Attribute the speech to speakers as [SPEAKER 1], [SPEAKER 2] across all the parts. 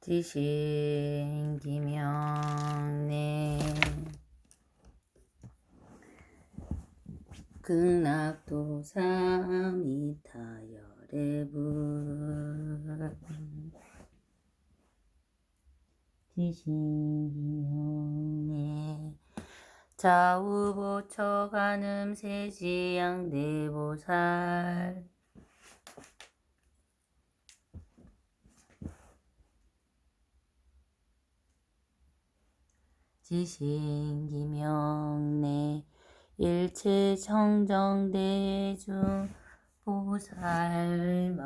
[SPEAKER 1] 지신기명내 극락도사미타열애불 지신기명내 좌우보처가늠 세지양대보살 지신기명내 일체청정대중 보살마상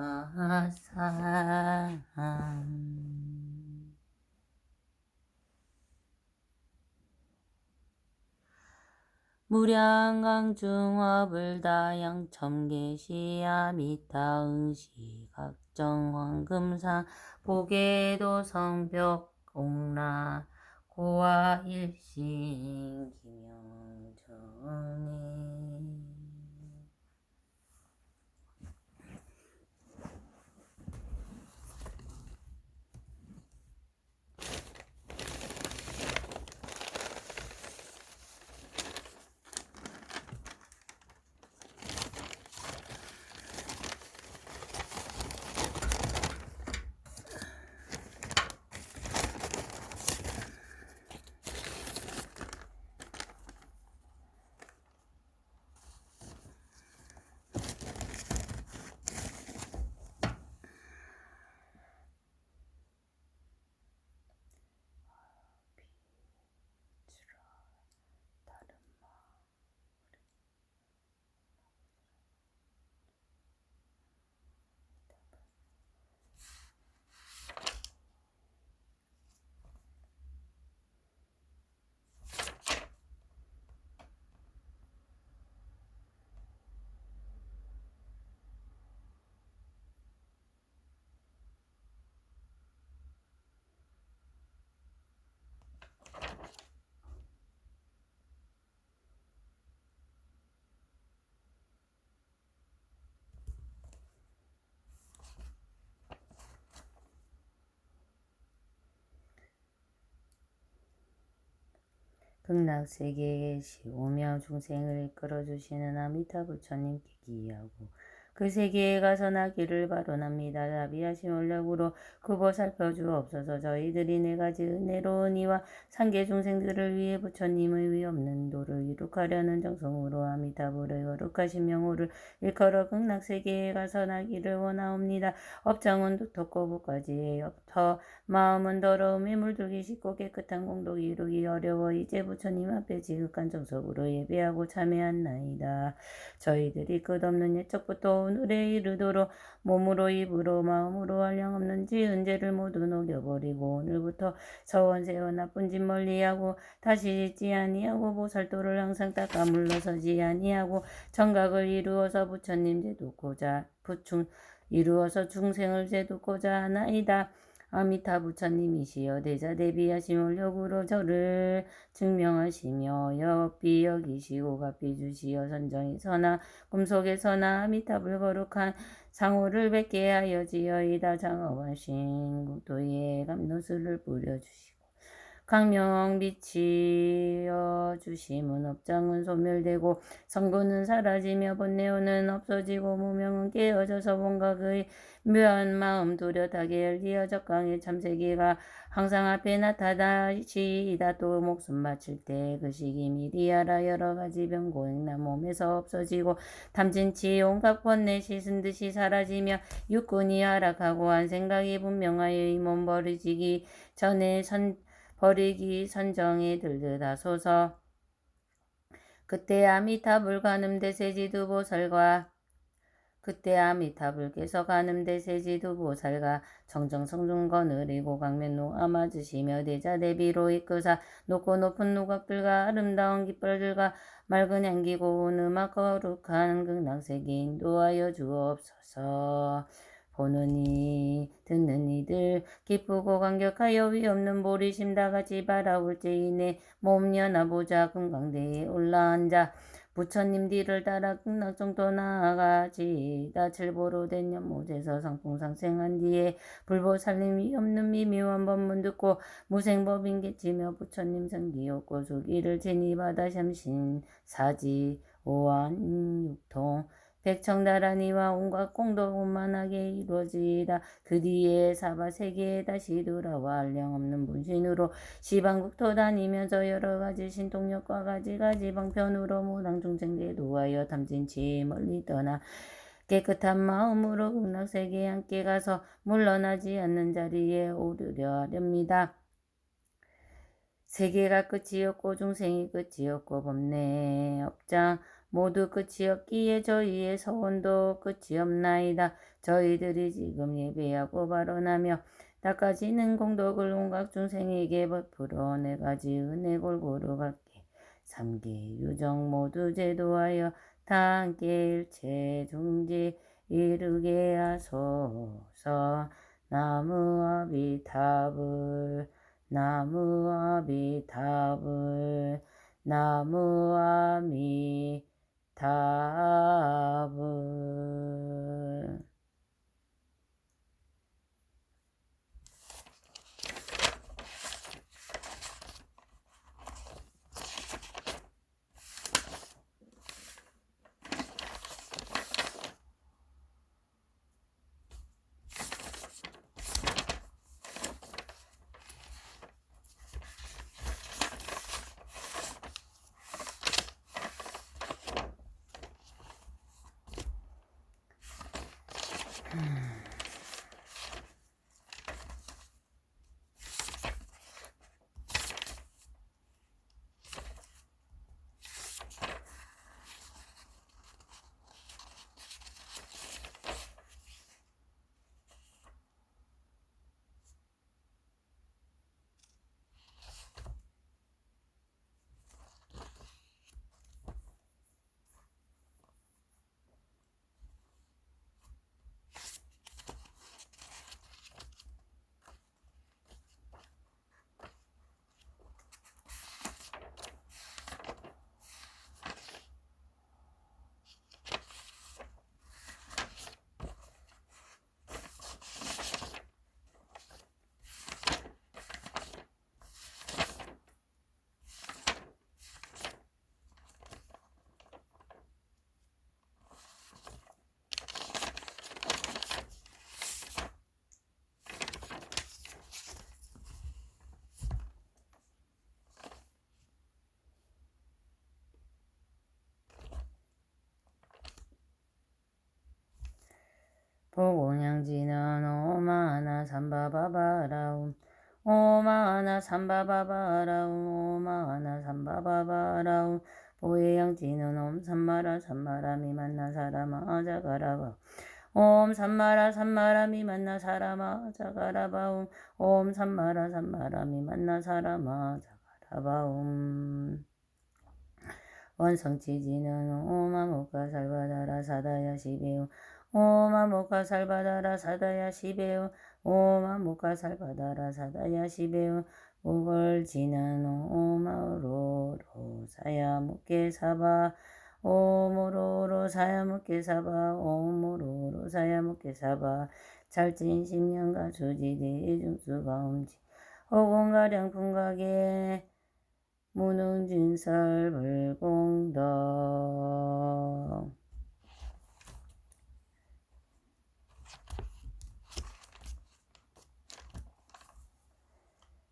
[SPEAKER 1] 무량강중화불다양첨계시아미타응시각정황금상 보계도성벽옥라 고아일신기명정에 극락세계에 계시오며 중생을 이끌어주시는 아미타 부처님께 기하고 그 세계에 가서 나기를 바라옵니다. 자비하신 원력으로 굽어 살펴주옵소서. 저희들이 네 가지 은혜로운 이와 상계 중생들을 위해 부처님의 위없는 도를 이룩하려는 정성으로 아미타불의 거룩하신 명호를 일컬어 극락세계에 가서 나기를 원하옵니다. 업장은 두텁고 부까지의 터 마음은 더러움에 물들기 쉽고 깨끗한 공덕이 이루기 어려워 이제 부처님 앞에 지극한 정석으로 예배하고 참회한나이다. 저희들이 끝없는 옛적부터 오늘에 이르도록 몸으로 입으로 마음으로 한량없는 지은죄를 모두 녹여버리고 오늘부터 서원세원 나쁜 짓 멀리하고 다시 짓지 아니하고 보살도를 항상 닦아 물러서지 아니하고 정각을 이루어서 부처님 제도고자 이루어서 중생을 제도고자 하나이다. 아미타 부처님이시여 대자 대비하신 원력으로 저를 증명하시며 옆비 여기시고 값비 주시어 선정에서나 꿈속에서나 아미타불 거룩한 상호를 뵙게 하여 지어이다. 장엄하신 국토에 감로수를 뿌려주시고 강명 비치어 주심은 업장은 소멸되고 성구는 사라지며 번뇌오는 없어지고 무명은 깨어져서 본각의 묘한 마음 뚜렷하게 열리어 적강의 참세계가 항상 앞에 나타나시이다. 또 목숨 바칠 때 그 시기 미리 알아 여러 가지 병고행나 몸에서 없어지고 탐진치 온갖 번뇌 씻은 듯이 사라지며 육군이 하락하고 한 생각이 분명하여 이 몸 버리기 전에 선정에 들듯하소서. 그때 아미타불 가늠대세지두보살과 그때 아미타불께서 가늠대세지두보살과 정정성중건을 이고 강면로 아맞으시며 대자대비로 이끄사 높고 높은 누각들과 아름다운 깃발들과 맑은 향기 고운 음악 거룩한 극락세계 인도하여 주옵소서. 보는 이 듣는 이들 기쁘고 감격하여 위없는 보리심 다같이 바라올지이내 몸 연하보자 금강대에 올라앉아 부처님 뒤를 따라 극락정토 나아가지. 낯을 보로 된 연못에서 상풍상생한 뒤에 불보살님이 없는 미묘한 법문 듣고 무생법인 개치며 부처님 성기였고 수기를 제니바다 샴신 사지 오한육통 백청나라니와 온갖 공덕 원만하게 이루어지이다. 그 뒤에 사바 세계에 다시 돌아와 한량없는 분신으로 시방국토 다니면서 여러가지 신통력과 가지가지 방편으로 무당중생대 도하여 탐진치 멀리 떠나 깨끗한 마음으로 극락세계에 함께 가서 물러나지 않는 자리에 오르려 하렵니다. 세계가 끝이 없고 중생이 끝이 없고 법내 업장 모두 끝이 없기에 저희의 서원도 끝이 없나이다. 저희들이 지금 예배하고 발언하며 닦아지는 공덕을 온갖 중생에게 베풀어 네 가지 은혜 골고루 받게 삼계 유정 모두 제도하여 다 함께 일체 중지 이르게 하소서. 나무아비타불 나무아비타불 나무아미타불. 보곤양지는 오마나 삼바바바라움 오마나 삼바바바라움 오마나 삼바바바라움 보혜양지는 옴 삼마라 삼마라미 만나 사라마 자가라바 옴 삼마라 삼마라미 만나 사라마 자가라바움 옴 삼마라 삼마라미 만나 사라마 자가라바움 원성치지는 오마모카 살바다라 사다야 시베우 오마모카 살바다라 사다야 시베우 오마모카 살바다라 사다야 시베우 오걸지는 오마로로 사야무케 사바 오모로로 사야무케 사바 오모로로 사야무케 사바 찰진 10년가 주지대 중수가 엄지 오공가량 풍각에 무능진설 불공덕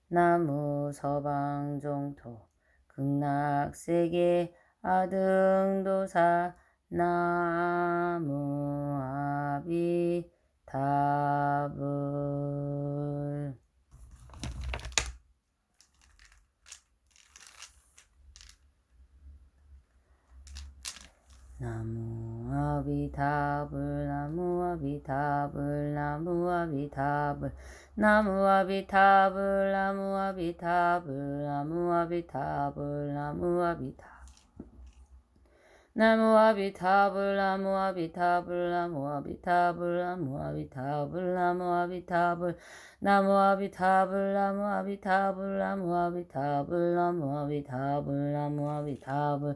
[SPEAKER 1] 나무 서방종토 극락세계 아등도사 나무아비타불 나무아비타불 나무아비타불 나무아비타불 나무아비타불 나무아비타불 나무아비타불 나무아비타불 나무아비타불 나무아비타불 나무아비타불 나무아비타불 나무아비타불 나무아비타불 나무아비타불 나무아비타불 나무아비타불 나무아비타불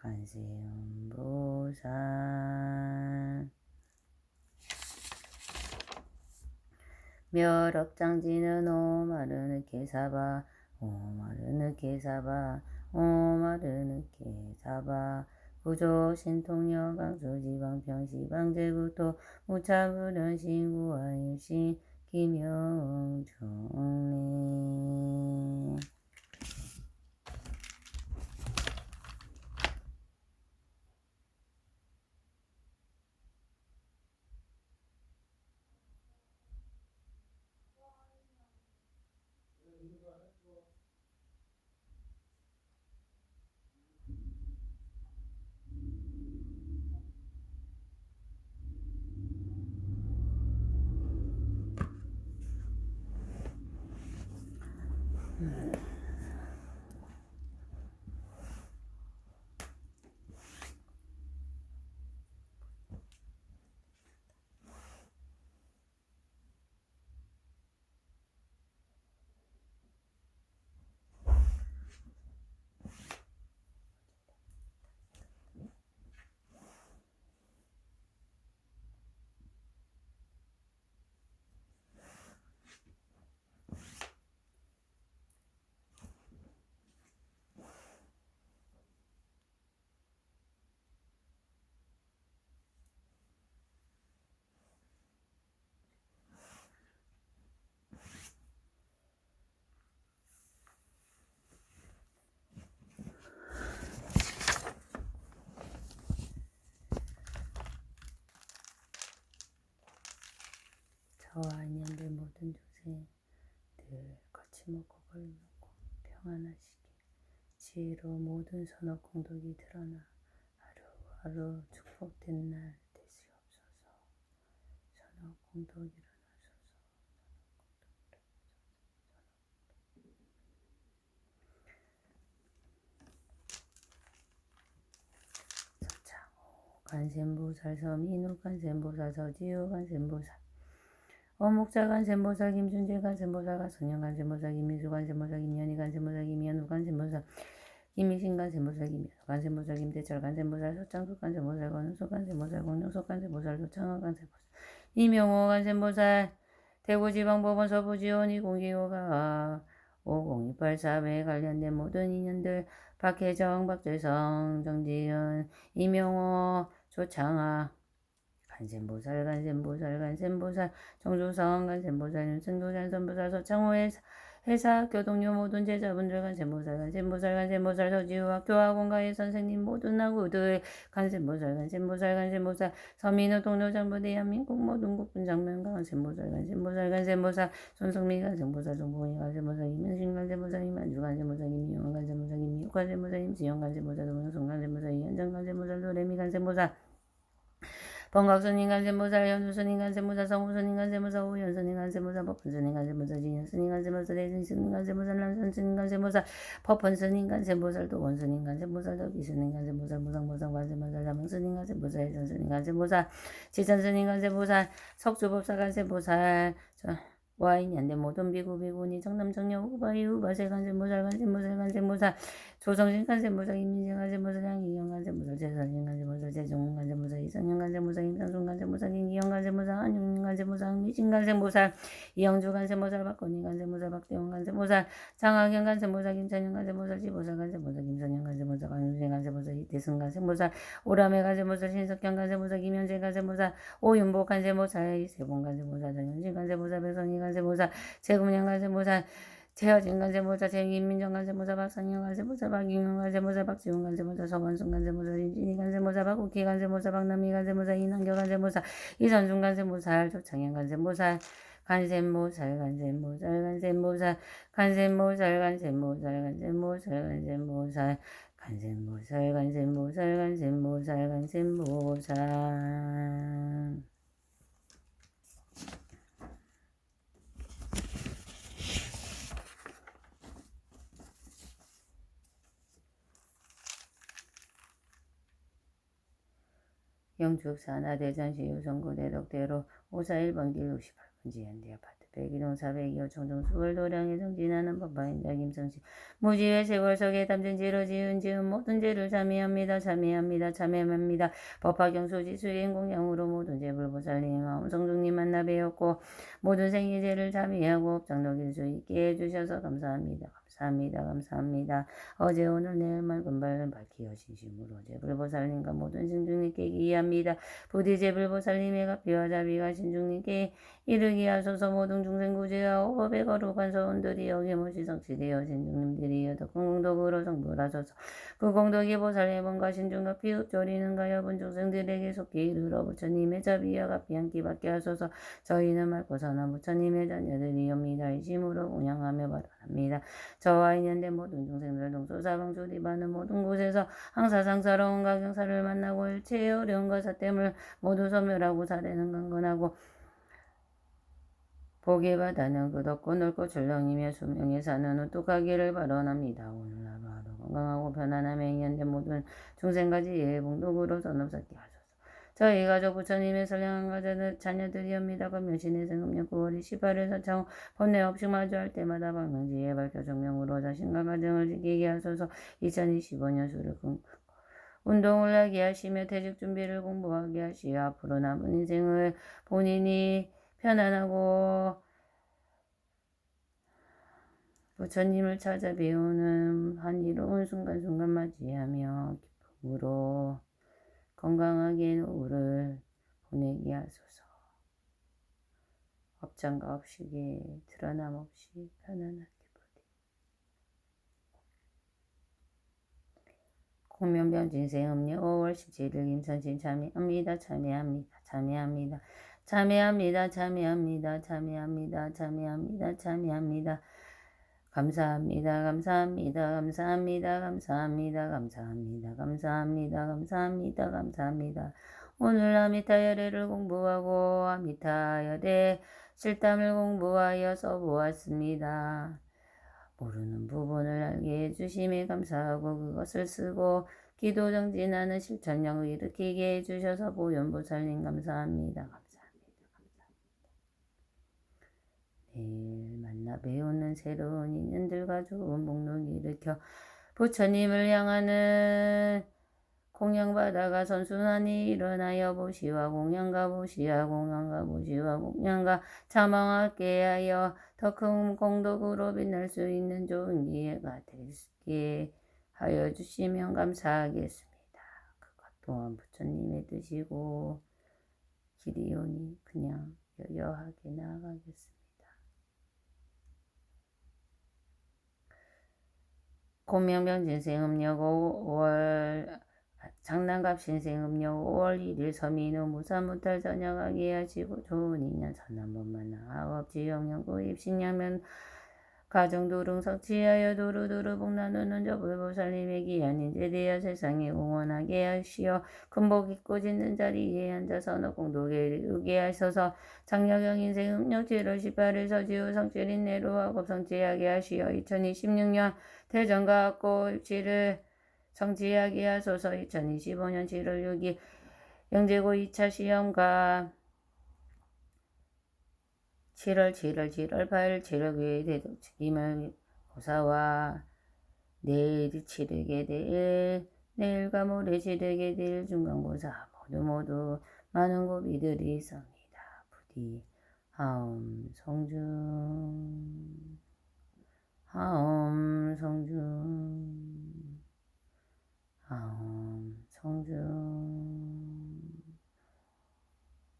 [SPEAKER 1] 관세음보살. 멸업장지는 오마르느케사바 오마르느케사바 오마르느케사바 구조신통력 강수지방평시방제구토 무차부른 신구와일신 김영종래. 저와 인연들 모든 중생 늘 거침없고 걸림없고 평안하시길 지혜로 모든 선악 공덕이 드러나 하루하루 축복된 날 되시옵소서. 선악 공덕 일어나소서. 서창호 관세음보살 서민우 관세음보살 서지우 관세음보살 어묵자 관세음보살 김준재 관세음보살 가성현 관세음보살 김미수 관세음보살 김연희 관세음보살 김현우 관세음보살 김미신 관세음보살 김현우 관세음보살 김대철 관세음보살 서창수 관세음보살 권은수 관세음보살 공룡석 관세음보살 조창호 관세음보살 이명호 관세음보살 대구지방법원 서부지원이 공기호가 50284에 관련된 모든 인연들 박혜정, 박재성, 정지은, 이명호, 조창아 간센보살 정조성 간센보살 윤승도 잔선보살 서창호 회사 교동료 모든 제자분들 간센보살 서지우 학교학원가의 선생님 모든 학우들 간센보살 서민우 동료장부 대한민국 모든 국분 장면가 간센보살 손성미 간센보살 정봉희 간센보살 이민신 간센보살 이만주 간센보살 임미용 간센보살 임미육 간센보살 임지영 간센보살 동영성 간센보살 이현정 간센보살 노래미 간센보살 번각스님 간세모살 현수스님 간세모살 성우스님 간세모살 오현스님 간세모살 법헌스님 간세모살 진현스님 간세모살 대진스님 간세모살 남선스님 간세모살 법헌스님 간세모살 도원스님 간세모살 덕기스님 간세모살 무상무상 간세모살 자명스님 간세모살 해전스님 간세모살 지천스님 간세모살 석주법사 간세모살 와인연대 모든 비구비구니 정남정녀 후바이 후바세 간세모살 조성신 간세모살 임민진 간세모살 양희경 간세모살 재선신 간세모살 재종훈 간세모살 이선영 간세모살 임상순 간세모살 김기영 간세모살 한용민 간세모살 미신 간세모살 이영주 간세모살 박건희 간세모살 박대원 간세모살 장학영 간세모살 김찬영 간세모살 지보살 간세모살 김선영 간세모살 강윤진 간세모살 이태승 간세모살 오라메 간세모살 신석경 간세모살 김현재 간세모살 오윤복 간세모살 이세봉 간세모살 정현진 간세모살 배성희 간세모살 재금영 간세모살 재여진 간세모살 재김민정 간세모살 박상영 간세모살 박윤영 간세모살 박지훈 간세모살 서건순 간세모살 임진희 간세모살 박국희 간세모살 박남희 간세모살 이난교 간세모살 이선순 간세모살 조창현 간세모살 간세모살 영축 산하 대전시 유성구 대덕대로 541번 길 68번지 현대 아파트 백이동 사백이요 청정수월 도량에 정진하는 법화인자 김성신 무지의 세월석에 담진 지로 지은 지은 모든 죄를 참여합니다. 참여합니다. 참여합니다. 법화경수지 수행 공양으로 모든 제불보살님 마음성중님 만나 뵈었고 모든 생일제를 참여하고 업장록일 수 있게 해주셔서 감사합니다. 감사합니다. 감사합니다. 어제 오늘 내일 맑은 발 밝히 여신심으로 제불보살님과 모든 신중님께 기이합니다. 부디 제불보살님의 가피와 자비가 신중님께 이르게 하소서. 모든 중생 구제와 오법의 거룩한 서원들이 여김없이 성취되어 신중님들이 더 큰 공덕으로 성불하소서. 그 공덕이 보살님과 신중과 피읍조리는 가여분 중생들에게 속히 이르러 부처님의 자비와 가피 함께 받게 하소서. 저희는 맑고 선한 부처님의 자녀들이옵니다. 이 심으로 공양하며 바라합니다. 저와 인연된 모든 중생들 동소사방 조리받는 모든 곳에서 항사상사로운 가경사를 만나고 일체의 어려움과 사땜을 모두 소멸하고 사례는 강건하고 복에 받아는 그 덕고 넓고 출렁이며 수명에 사는 우뚝하기를 발언합니다. 오늘 하루하루 건강하고 편안함에 인연된 모든 중생까지 예봉독으로 선업받게 하소서. 저희 가족 부처님의 선량한 자녀들이옵니다. 금요신의 생음력 9월 28일 사창 번뇌 없이 마주할 때마다 방랑지에 밝혀 정명으로 자신과 가정을 지키게 하소서. 2025년 수를 운동을 하게 하시며 퇴직 준비를 공부하게 하시어 앞으로 남은 인생을 본인이 편안하고 부처님을 찾아 배우는 한이로운 순간순간 맞이하며 기쁨으로 건강하게 노후를 보내게 하소서. 업장과 업식에 드러남 없이 편안하게 부디. 공명병진생음료 5월 17일 임선신 참여합니다. 참여합니다. 참여합니다. 참여합니다. 참여합니다. 참여합니다. 참여합니다. 참여합니다. 감사합니다. 감사합니다. 감사합니다. 감사합니다. 감사합니다. 감사합니다. 감사합니다. 감사합니다. 오늘 아미타열애를 공부하고 아미타열애 실담을 공부하여 써보았습니다. 모르는 부분을 알게 해주심에 감사하고 그것을 쓰고 기도 정진하는 실천력을 일으키게 해주셔서 보현보살님 감사합니다. 감사합니다. 내일 만나 배우는 새로운 인연들과 좋은 목록을 일으켜 부처님을 향하는 공양바다가 선순환이 일어나여 보시와 공양과 보시와 공양과 보시와 공양과 자망하게 하여 더 큰 공덕으로 빛날 수 있는 좋은 기회가 되게 하여 주시면 감사하겠습니다. 그것 또한 부처님의 뜻이고 길이오니 그냥 여여하게 나아가겠습니다. 공명병진생음력 5월 장난갑 신생음력 5월 1일 서민후 무사무탈 전역하게 하시고 좋은 인연 선한번만 아업지영연구 입신양면 가정도릉 성취하여 도루도루 복나누는 저불보살님의 귀한 인재되어 세상에 공헌하게 하시어 큰복 입고 짓는 자리에 앉아서 너공덕에 이르게 하셔서 장려경 인생 음력 7월 18일 서지후 성질인 내로하고 성취하게 하시어 2026년 대전가학고 입시를 성취하게 하소서. 2025년 7월 6일 영재고 2차 시험과 7월 8일 7월 9일 대독특기말 고사와 내일 치르게 될 내일과 모레 치르게 될 중간고사 모두 많은 고비들이 있습니다. 부디 하옴 성중 하옴 성중 하옴 성중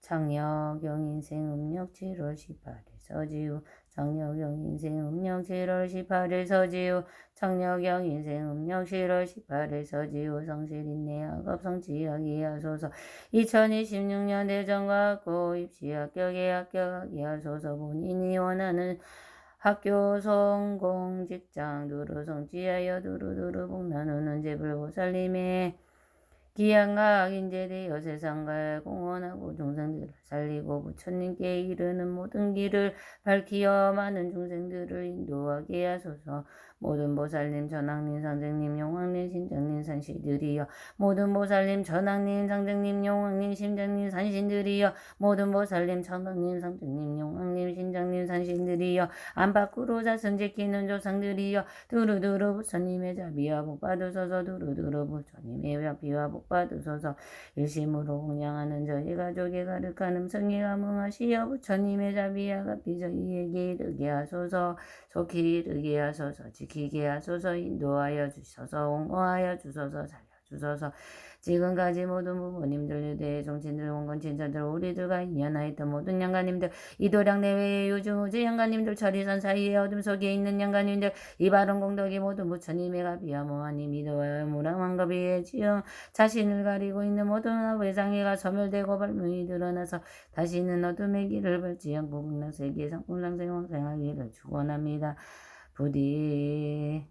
[SPEAKER 1] 장려경 인생 음력 7월 18일 서지우 장려경 인생 음력 7월 18일 서지우 장려경 인생 음력 7월 18일 서지우 성실인내 학업 성취하게 하소서. 2026년 대전과학고 입시 합격에 합격하게 하소서. 본인이 원하는 학교 성공 직장 두루 성취하여 두루두루 복나누는 제불보살님의 기양과 인재되어 세상을 공헌하고 중생들을 살리고 부처님께 이르는 모든 길을 밝히어 많은 중생들을 인도하게 하소서. 모든 보살님 전왕님 상정님 용왕님 신정님 산시들이여 모든 보살님 전왕님 상정님 용왕님 신정님 산신들이여 모든 보살님 전왕님 상정님 용왕님 신정님 산신들이여 안팎으로 자선 지키는 조상들이여 두루두루 부처님의 자비와 복 받으소서 두루두루 부처님의 자비와 복 받으소서 일심으로 공양하는 저희 가족의 가득한 음성이 감응하시어 부처님의 자비와 갚이 저희에게 이르게 하소서 속히 이르게 하소서 지키게 하소서 인도하여 주소서 옹호하여 주소서 살려주소서 지금까지 모든 부모님들 유대의 정친들 원건 친자들 우리들과 인연하였던 모든 양가님들 이도량 내외의 요즘 우주 양가님들 철이선 사이의 어둠 속에 있는 양가님들 이 바른 공덕이 모든 부처님의 가비와 모하니 미도와 무랑왕가비의 지영 자신을 가리고 있는 모든 외장애가 소멸되고 발명이 드러나서 다시는 어둠의 길을 밟지 않고 극락세계 상풍상생왕생하기를 축원합니다. 부디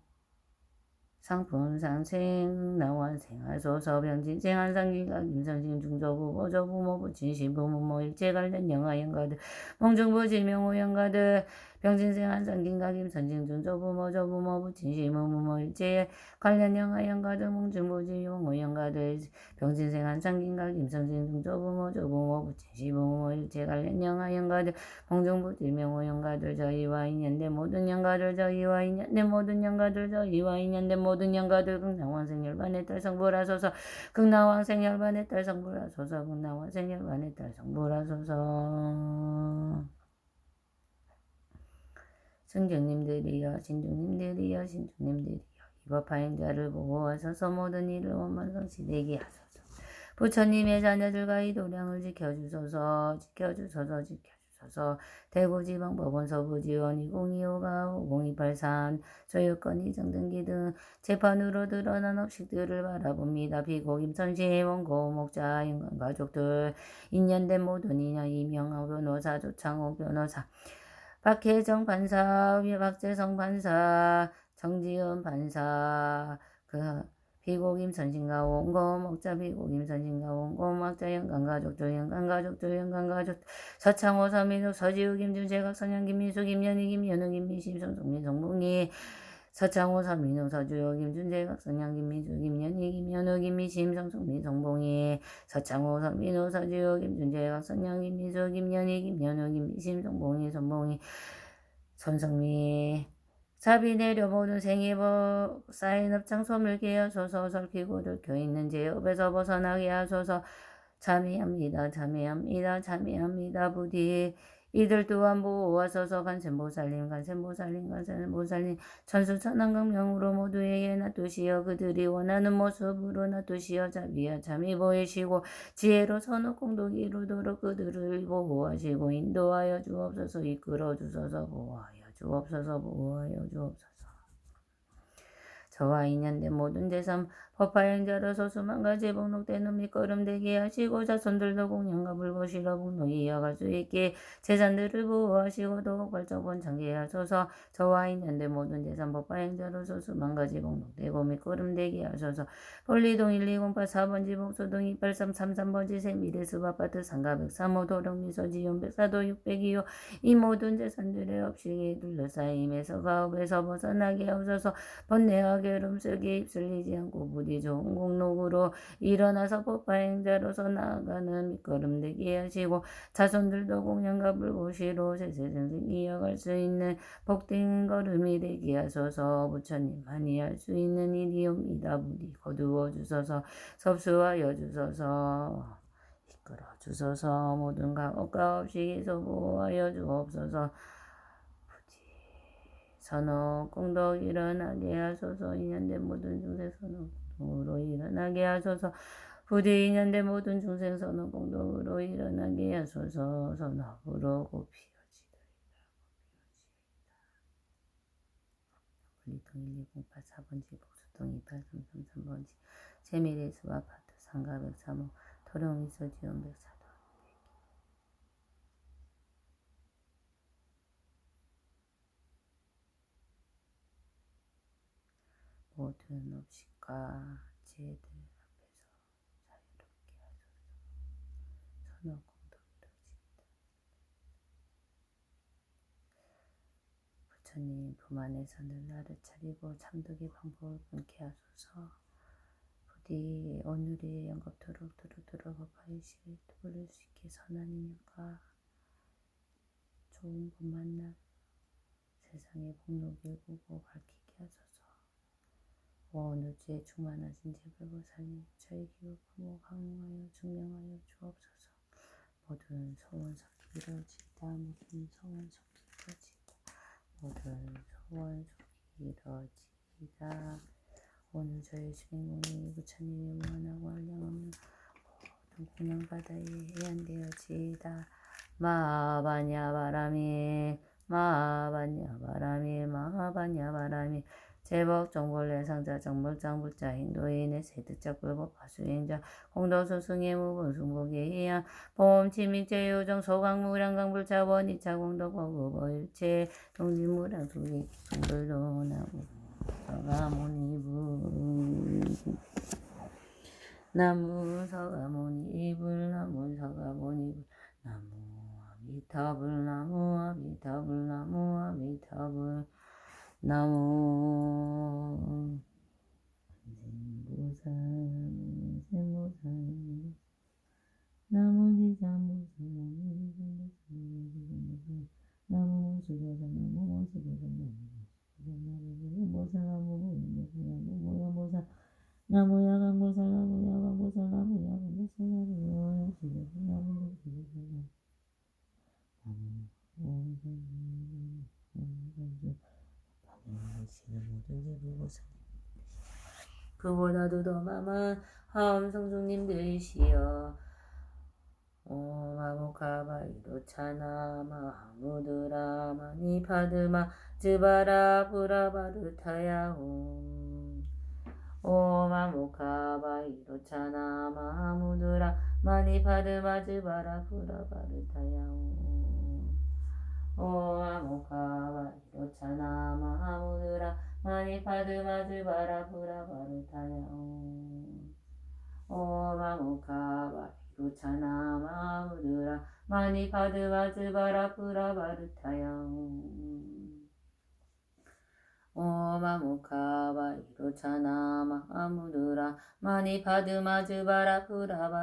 [SPEAKER 1] 상품상생 나원생하소서 병진생한상기가 김선생 중조부 보조부모부 진신부모모 일제관련 영화연가들 몽중부지명호연가들 병진생한상긴가 김선생 중조부모 조부모부 진신부모모 일제 관련 영화연가들 몽중부지명호연가들 병진생한상긴가 김선생 중조부모 조부모부 진신부모모 일제 관련 영화연가들 몽중부지명호연가들 저희와 인연된 모든 연가들 저희와 인연된 모든 연가들 저희와 인연된 모든 영가들 극락왕생열반의 딸 성불하소서 극락왕생열반의 딸 성불하소서 극락왕생열반의 딸 성불하소서 승경님들이여 신중님들이여 신중님들이여 이법파행자를 보호하소서 모든 일을 원만성시되게 하소서 부처님의 자녀들과 이 도량을 지켜주소서 대구지방법원 서부지원 2025가 5023 소유권 이정등기 등 재판으로 드러난 업식들을 바라봅니다. 비고임 선시 원고 목자 인간가족들 인연된 모든 인연 이명호 변호사 조창호 변호사 박혜정 판사 박재성 판사 정지은 판사 비고김 선신가 원고 목자 비고김 선신가 원고 목자 연간가족들 서창호 서민욱 서지우 김준재각 선영 김민수 김연희 김연우 김미심 성송민 성봉이 서창호 서민욱 서주호 김준재각 선영 김민수 김연희 김연우 김미심 성송민 성봉이 서창호 서민욱 서주호 김준재각 선영 김민수 김연희 김연우 김미심 성봉이 선봉이 손성미 사비 내려 모든 생이법 쌓인 업장 소멸게 하소서 설키고 들켜 있는 제업에서 벗어나게 하소서 참여합니다. 부디 이들 또한 보호하소서 간센보살님 천수천왕강명으로 모두에게 놔두시어 그들이 원하는 모습으로 놔두시어 자비와 참이 보이시고 지혜로 선업공덕 이루도록 그들을 보호하시고 인도하여 주옵소서 이끌어 주소서 보호하여 주옵소서 저와 인연된 모든 재산 법화행자로서 수만 가지 복록되는 밑거름되게 하시고 자손들도 공양과 불보시러 복록이 이어갈 수 있게 재산들을 보호하시고 더욱 발전권 장기하소서 저와 인연된 모든 재산 법화행자로서 수만 가지 복록되고 밑거름되게 하소서 볼리동 1208 4번지 복수동 28333번지 세미래숲 아파트 상가 103호 도령미소지연 백사도 602호 이 모든 재산들의 업식이 둘러싸임에서 가업에서 벗어나게 하소서 번뇌하게 rum속에 휩쓸리지 않고 부디 좋은 공록으로 일어나서 법화행자로서 나아가는 밑거름되게 하시고 자손들도 공양과 불보시로 세세생생 이어갈 수 있는 복된 걸음이 되게 하소서 부처님만이 할 수 있는 일이옵니다. 부디 거두어 주소서 섭수하여 주소서 이끌어 주소서 모든 가업과 업식에서 보호하여 주옵소서 선업 공덕 일어나게 하소서 인연된 모든 중생 선업 공덕으로 일어나게 하소서 부디 인연된 모든 중생 선업 공덕으로 일어나게 하소서 선업으로 곱이어지리라 볼리동 1208 4번지 복수동 28333번지 세미래숲 아파트 상가 103호 토령미소지연 104도 모든 업식과 지혜들 앞에서 자유롭게 하소서 선업공덕 이루어집니다. 부처님 품 안에서 늘 나를 차리고 참독의 방법을 끊게 하소서. 부디 오늘이 영겁토록 두루두루 법화의식을 부를 수 있게 선한 인연과 좋은 분 만나 세상의 복록을 보고 밝히게 하소서. 온 우주에 충만하신 제불보살님 저희 기업부모 강림하여 증명하여 주옵소서. 모든 소원석이 이루어지다. 모든 소원석이 이루어지다. 모든 소원석이 이루어지다. 오늘 저희 주인공이 부처님의 무한하고 한량없는 모든 공양바다에 해안되어지이다. 마하바냐바라미 마하바냐바라미 마하바냐바라미 제법정벌레 상자 정벌장불자 행도인의 세득적 불법 파수행자 공덕소승의 무분승복의 해양 보험치민제 요정 소강무량강불자 원이차 공덕보급어일체 동진무량수기 성불도나무 서가모니불 나무 서가모니불 나무 서가모니불 나무 아미타불 나무 아미타불 나무 아미타불 나무 생보살 생보살 나무지장보살 나무 수보살 나무 수보살 나무보살 나무야강보살 나무야강보살 나무야강보살 그보다도 더 만한 하엄성중님들이시여 오마모카바이도차나 마하무드라 마니파드마 즈바라 브라바르타야옴 오마모카바이도차나 마하무드라 마니파드마 즈바라 브라바르타야옴 오마모카바이도차나 마하무드라 마니파드마 즈바라 브라바르타야옴 오마모카바이도차나 마하무드라 마니파드마 즈바라 브라바르타야옴 오마모카바이도차나 마하무드라 마니파드마 즈바라 브라바르타야옴